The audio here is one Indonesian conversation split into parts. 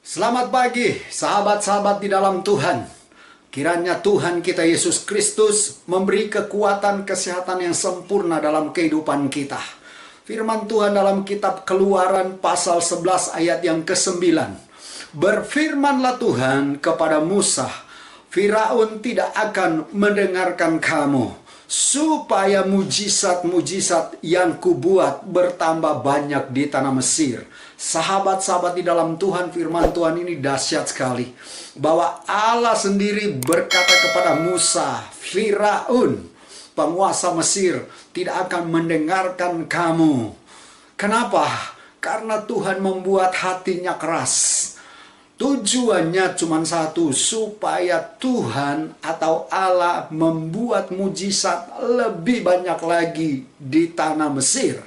Selamat pagi, sahabat-sahabat di dalam Tuhan. Kiranya Tuhan kita Yesus Kristus memberi kekuatan kesehatan yang sempurna dalam kehidupan kita. Firman Tuhan dalam kitab Keluaran pasal 11 ayat yang ke-9. Berfirmanlah Tuhan kepada Musa, Firaun tidak akan mendengarkan kamu, supaya mujizat-mujizat yang kubuat bertambah banyak di tanah Mesir. Sahabat-sahabat di dalam Tuhan, firman Tuhan ini dahsyat sekali. Bahwa Allah sendiri berkata kepada Musa, Firaun, penguasa Mesir, tidak akan mendengarkan kamu. Kenapa? Karena Tuhan membuat hatinya keras. Tujuannya cuma satu, supaya Tuhan atau Allah membuat mujizat lebih banyak lagi di tanah Mesir.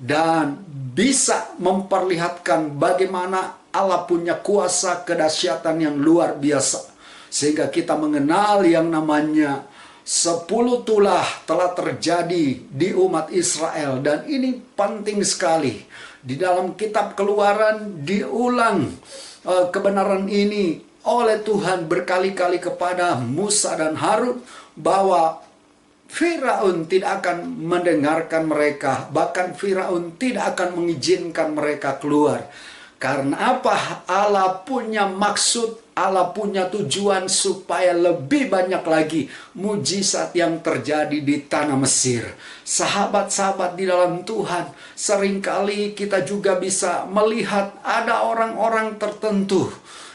Dan bisa memperlihatkan bagaimana Allah punya kuasa kedahsyatan yang luar biasa. Sehingga kita mengenal yang namanya 10 tulah telah terjadi di umat Israel. Dan ini penting sekali. Di dalam kitab Keluaran diulang kebenaran ini oleh Tuhan berkali-kali kepada Musa dan Harun, bahwa Firaun tidak akan mendengarkan mereka, bahkan Firaun tidak akan mengizinkan mereka keluar. Karena apa? Allah punya maksud, Allah punya tujuan supaya lebih banyak lagi mujizat yang terjadi di tanah Mesir. Sahabat-sahabat di dalam Tuhan, seringkali kita juga bisa melihat ada orang-orang tertentu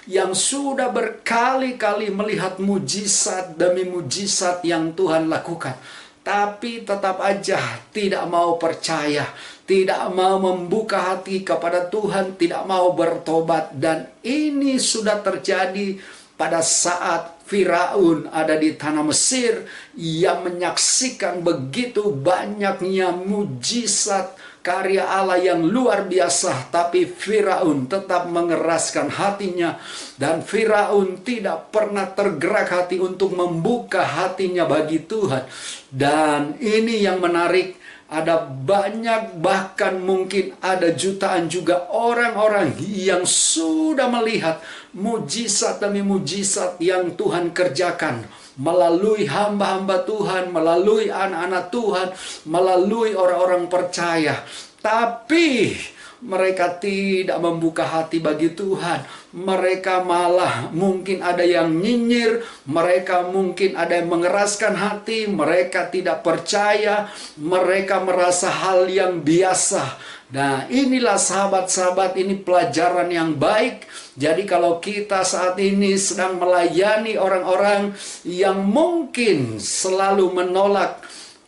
yang sudah berkali-kali melihat mujizat demi mujizat yang Tuhan lakukan, tapi tetap aja tidak mau percaya, tidak mau membuka hati kepada Tuhan, tidak mau bertobat. Dan ini sudah terjadi pada saat Firaun ada di tanah Mesir. Ia menyaksikan begitu banyaknya mujizat karya Allah yang luar biasa, tapi Firaun tetap mengeraskan hatinya. Dan Firaun tidak pernah tergerak hati untuk membuka hatinya bagi Tuhan. Dan ini yang menarik, ada banyak, bahkan mungkin ada jutaan juga orang-orang yang sudah melihat mujizat demi mujizat yang Tuhan kerjakan melalui hamba-hamba Tuhan, melalui anak-anak Tuhan, melalui orang-orang percaya. Tapi mereka tidak membuka hati bagi Tuhan. Mereka malah mungkin ada yang nyinyir, mereka mungkin ada yang mengeraskan hati, mereka tidak percaya, mereka merasa hal yang biasa. Nah, inilah sahabat-sahabat, ini pelajaran yang baik. Jadi kalau kita saat ini sedang melayani orang-orang yang mungkin selalu menolak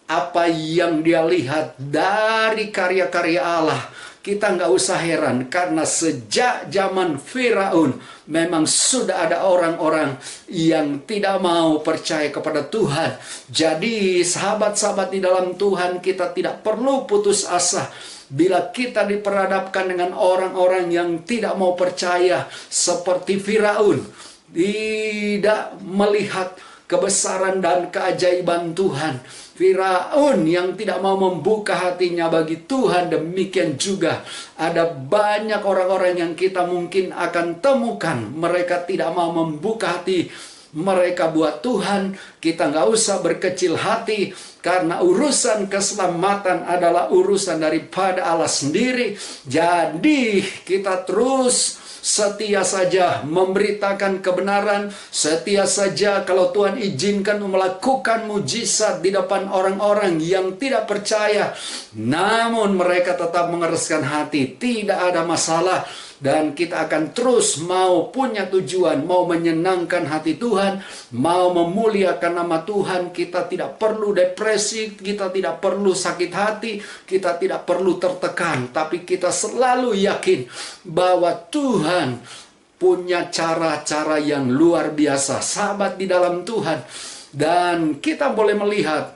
apa yang dia lihat dari karya-karya Allah, kita nggak usah heran, karena sejak zaman Firaun memang sudah ada orang-orang yang tidak mau percaya kepada Tuhan. Jadi sahabat-sahabat di dalam Tuhan, kita tidak perlu putus asa bila kita diperhadapkan dengan orang-orang yang tidak mau percaya seperti Firaun, tidak melihat kebesaran dan keajaiban Tuhan. Firaun yang tidak mau membuka hatinya bagi Tuhan, demikian juga ada banyak orang-orang yang kita mungkin akan temukan, mereka tidak mau membuka hati mereka buat Tuhan. Kita nggak usah berkecil hati, karena urusan keselamatan adalah urusan daripada Allah sendiri. Jadi kita terus setia saja memberitakan kebenaran, setia saja kalau Tuhan izinkan melakukan mujizat di depan orang-orang yang tidak percaya, namun mereka tetap mengeraskan hati, tidak ada masalah. Dan kita akan terus mau punya tujuan, mau menyenangkan hati Tuhan, mau memuliakan nama Tuhan. Kita tidak perlu depresi, kita tidak perlu sakit hati, kita tidak perlu tertekan, tapi kita selalu yakin bahwa Tuhan punya cara-cara yang luar biasa. Sahabat di dalam Tuhan, dan kita boleh melihat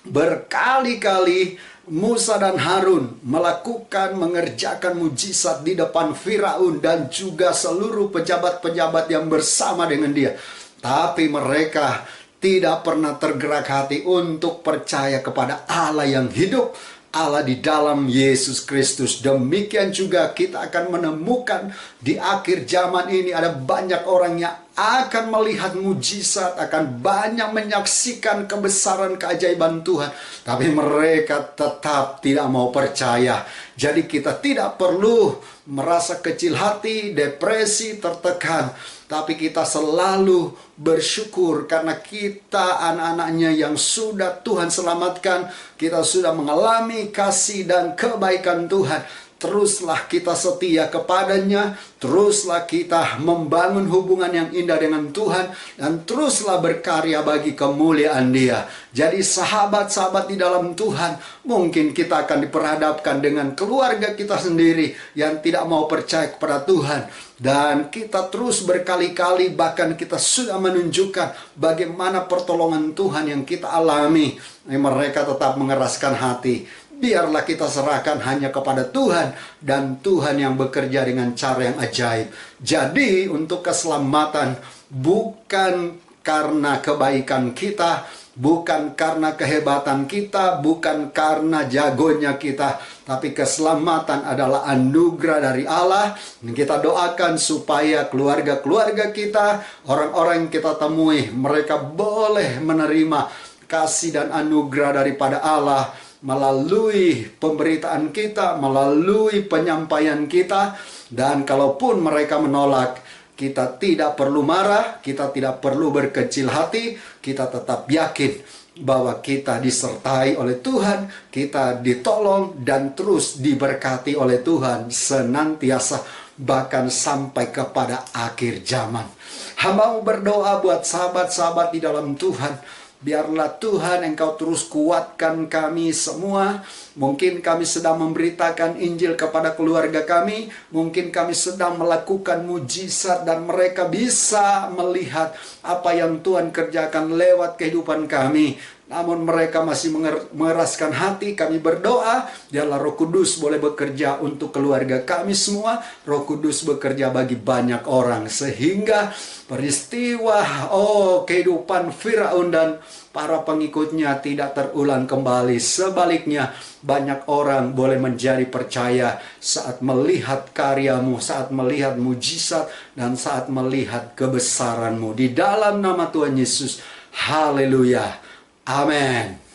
berkali-kali Musa dan Harun mengerjakan mujizat di depan Firaun dan juga seluruh pejabat-pejabat yang bersama dengan dia. Tapi mereka tidak pernah tergerak hati untuk percaya kepada Allah yang hidup. Allah di dalam Yesus Kristus. Demikian juga kita akan menemukan di akhir zaman ini ada banyak orang yang akan melihat mujizat, akan banyak menyaksikan kebesaran keajaiban Tuhan, tapi mereka tetap tidak mau percaya. Jadi kita tidak perlu merasa kecil hati, depresi, tertekan, tapi kita selalu bersyukur karena kita anak-anaknya yang sudah Tuhan selamatkan. Kita sudah mengalami kasih dan kebaikan Tuhan. Teruslah kita setia kepadanya, teruslah kita membangun hubungan yang indah dengan Tuhan, dan teruslah berkarya bagi kemuliaan Dia. Jadi sahabat-sahabat di dalam Tuhan, mungkin kita akan diperhadapkan dengan keluarga kita sendiri yang tidak mau percaya kepada Tuhan. Dan kita terus berkali-kali, bahkan kita sudah menunjukkan bagaimana pertolongan Tuhan yang kita alami. Mereka tetap mengeraskan hati. Biarlah kita serahkan hanya kepada Tuhan, dan Tuhan yang bekerja dengan cara yang ajaib. Jadi untuk keselamatan bukan karena kebaikan kita, bukan karena kehebatan kita, bukan karena jagonya kita, tapi keselamatan adalah anugerah dari Allah. Dan kita doakan supaya keluarga-keluarga kita, orang-orang yang kita temui, mereka boleh menerima kasih dan anugerah daripada Allah melalui pemberitaan kita, melalui penyampaian kita. Dan kalaupun mereka menolak, kita tidak perlu marah, kita tidak perlu berkecil hati, kita tetap yakin bahwa kita disertai oleh Tuhan, kita ditolong dan terus diberkati oleh Tuhan senantiasa, bahkan sampai kepada akhir zaman. Hamba mau berdoa buat sahabat-sahabat di dalam Tuhan. Biarlah Tuhan Engkau terus kuatkan kami semua. Mungkin kami sedang memberitakan Injil kepada keluarga kami, mungkin kami sedang melakukan mujizat dan mereka bisa melihat apa yang Tuhan kerjakan lewat kehidupan kami. Namun mereka masih mengeraskan hati. Kami berdoa, biarlah Roh Kudus boleh bekerja untuk keluarga kami semua. Roh Kudus bekerja bagi banyak orang, sehingga peristiwa kehidupan Firaun dan para pengikutnya tidak terulang kembali. Sebaliknya, banyak orang boleh menjadi percaya saat melihat karyamu, saat melihat mujizat, dan saat melihat kebesaranmu. Di dalam nama Tuhan Yesus, haleluya. Amin.